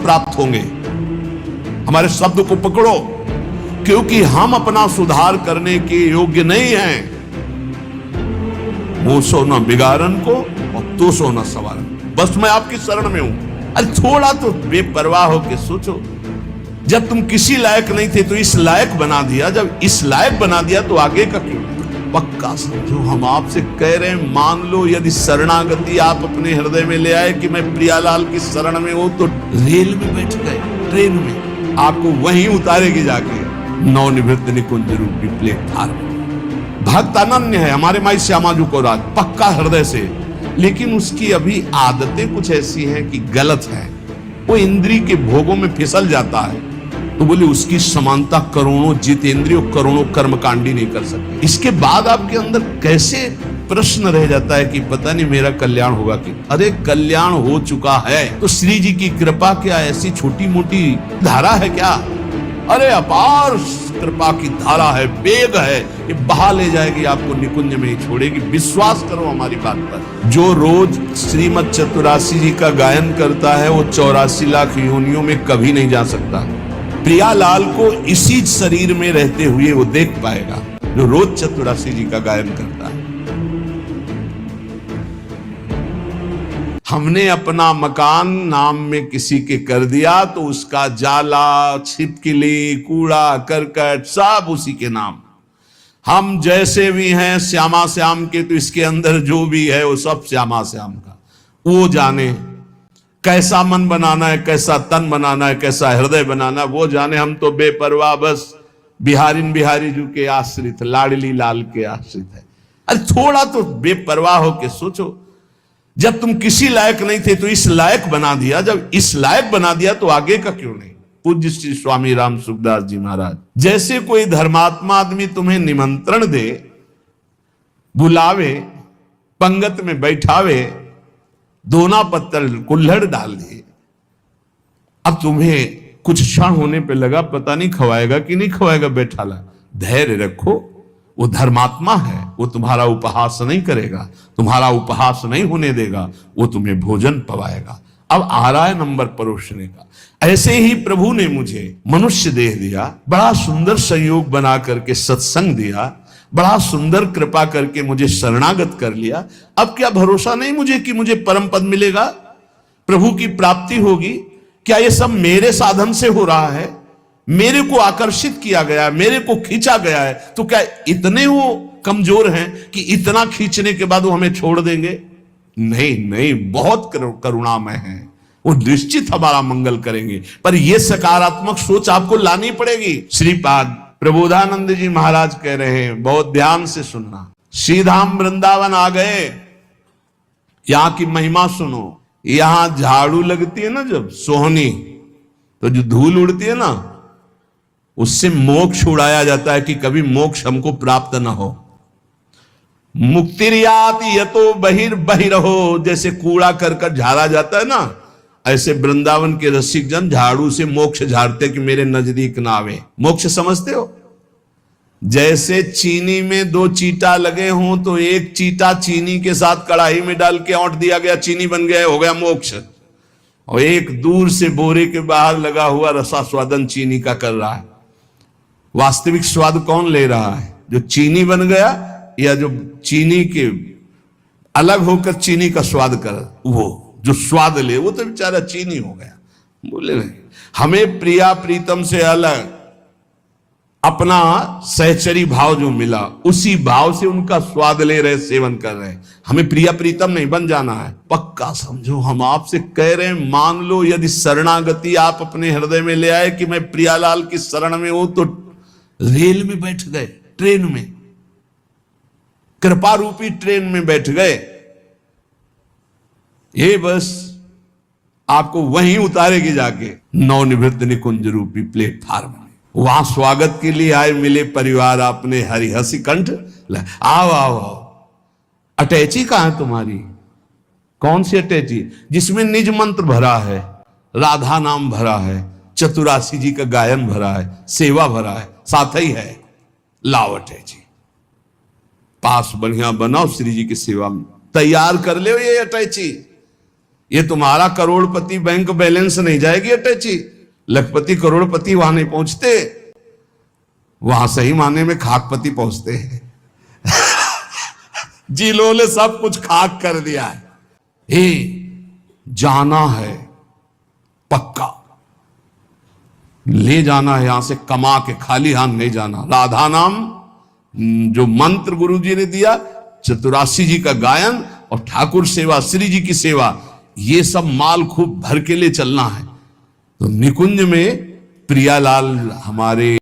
प्राप्त होंगे। हमारे शब्द को पकड़ो, क्योंकि हम अपना सुधार करने के योग्य नहीं हैं। मुंह सो न बिगाड़न को और तू सो न सवारन, बस मैं आपकी शरण में हूं। अरे थोड़ा तो बेपरवाह होके सोचो, जब तुम किसी लायक नहीं थे तो इस लायक बना दिया, जब इस लायक बना दिया तो आगे का क्यों? पक्का समझो, हम आपसे कह रहे हैं, मान लो यदि शरणागति आप अपने हृदय में ले आए कि मैं प्रियालाल की शरण में हूं, तो रेल में बैठ गए, ट्रेन में, आपको वहीं उतारेगी जाके नवनिवृत्त निकुंज रूपी प्लेटफार्म। भक्त अनन्य है हमारे माई श्यामाजू को राज, पक्का हृदय से, लेकिन उसकी अभी आदतें कुछ ऐसी हैं कि गलत है, वो इंद्री के भोगों में फिसल जाता है। तो बोले उसकी समानता करोड़ों जितेंद्रियों करोड़ों कर्मकांडी नहीं कर सकते। इसके बाद आपके अंदर कैसे प्रश्न रह जाता है कि पता नहीं मेरा कल्याण होगा कि? अरे कल्याण हो चुका है, तो श्री जी की कृपा क्या ऐसी छोटी मोटी धारा है क्या? अरे अपार कृपा की धारा है, वेग है, ये बहा ले जाएगी आपको, निकुंज में ही छोड़ेगी। विश्वास करो हमारी बात पर। जो रोज श्रीमद चतुरासी जी का गायन करता है वो 84 लाख योनियों में कभी नहीं जा सकता। प्रियालाल को इसी शरीर में रहते हुए वो देख पाएगा जो रोज चतुरासी जी का गायन करता है। हमने अपना मकान नाम में किसी के कर दिया तो उसका जाला, छिपकली, कूड़ा करकट सब उसी के नाम। हम जैसे भी हैं श्यामा श्याम के, तो इसके अंदर जो भी है वो सब श्यामा श्याम का। वो जाने कैसा मन बनाना है, कैसा तन बनाना है, कैसा हृदय बनाना है, वो जाने। हम तो बेपरवाह बस बिहारी जू के आश्रित, लाडली लाल के आश्रित है। अरे थोड़ा तो बेपरवाह होके सोचो, जब तुम किसी लायक नहीं थे तो इस लायक बना दिया, जब इस लायक बना दिया तो आगे का क्यों नहीं? पूज्य श्री स्वामी राम सुखदास जी महाराज जैसे कोई धर्मात्मा आदमी तुम्हें निमंत्रण दे, बुलावे, पंगत में बैठावे, दोना पत्तल कुल्हड़ डाल दे, अब तुम्हें कुछ क्षण होने पे लगा पता नहीं खवाएगा कि नहीं खवाएगा, बैठा ला, धैर्य रखो, वो धर्मात्मा है, वो तुम्हारा उपहास नहीं करेगा, तुम्हारा उपहास नहीं होने देगा, वो तुम्हें भोजन पवाएगा। अब आ रहा है नंबर परोसने का। ऐसे ही प्रभु ने मुझे मनुष्य देह दिया, बड़ा सुंदर संयोग बना करके सत्संग दिया, बड़ा सुंदर कृपा करके मुझे शरणागत कर लिया। अब क्या भरोसा नहीं मुझे कि मुझे परम पद मिलेगा, प्रभु की प्राप्ति होगी? क्या ये सब मेरे साधन से हो रहा है? मेरे को आकर्षित किया गया, मेरे को खींचा गया है, तो क्या इतने वो कमजोर हैं कि इतना खींचने के बाद वो हमें छोड़ देंगे? नहीं नहीं, बहुत करुणामय है, वो निश्चित हमारा मंगल करेंगे। पर यह सकारात्मक सोच आपको लानी पड़ेगी। श्रीपाद प्रबोधानंद जी महाराज कह रहे हैं, बहुत ध्यान से सुनना, श्रीधाम वृंदावन आ गए, यहां की महिमा सुनो। यहां झाड़ू लगती है ना जब सोहनी, तो जो धूल उड़ती है ना, उससे मोक्ष उड़ाया जाता है कि कभी मोक्ष हमको प्राप्त ना हो। मुक्तिर्यात यतो बहिरहो, जैसे कूड़ा करकट झाड़ा जाता है ना, ऐसे वृंदावन के रसिक जन झाड़ू से मोक्ष झाड़ते कि मेरे नजदीक ना आवे। मोक्ष समझते हो? जैसे चीनी में दो चीटा लगे हों तो एक चीटा चीनी के साथ कढ़ाई में डाल के औंट दिया गया, चीनी बन गया, हो गया मोक्ष। और एक दूर से बोरे के बाहर लगा हुआ रसास्वादन चीनी का कर रहा है। वास्तविक स्वाद कौन ले रहा है? जो चीनी बन गया या जो चीनी के अलग होकर चीनी का स्वाद कर, वो जो स्वाद ले वो तो बेचारा चीनी हो गया। बोले नहीं, हमें प्रिया प्रीतम से अलग अपना सहचरी भाव जो मिला, उसी भाव से उनका स्वाद ले रहे, सेवन कर रहे। हमें प्रिया प्रीतम नहीं बन जाना है। पक्का समझो, हम आपसे कह रहे हैं, मान लो यदि शरणागति आप अपने हृदय में ले आए कि मैं प्रियालाल की शरण में हूं, तो रेल में बैठ गए, ट्रेन में, कृपा रूपी ट्रेन में बैठ गए। ये बस आपको वहीं उतारेगी जाके नवनिवृत्त निकुंज रूपी प्लेटफार्म में। वहां स्वागत के लिए आए मिले परिवार अपने हरिहसी कंठ, आओ आओ आओ। अटैची कहां है तुम्हारी? कौन सी अटैची? जिसमें निज मंत्र भरा है, राधा नाम भरा है, चतुरासी जी का गायन भरा है, सेवा भरा है, साथ ही है। लाओ अटैची, पास बढ़िया बनाओ, श्री जी की सेवा में तैयार कर ले ये अटैची। ये तुम्हारा करोड़पति बैंक बैलेंस नहीं जाएगी अटैची। लखपति करोड़पति वहां नहीं पहुंचते, वहां सही माने में खाकपति पहुंचते हैं। जिलों ने सब कुछ खाक कर दिया है। हे, जाना है पक्का, ले जाना है यहां से कमा के, खाली हाथ नहीं जाना। राधा नाम जो मंत्र गुरु जी ने दिया, चतुरासी जी का गायन और ठाकुर सेवा, श्री जी की सेवा, ये सब माल खूब भर के लिए चलना है। तो निकुंज में प्रियालाल हमारे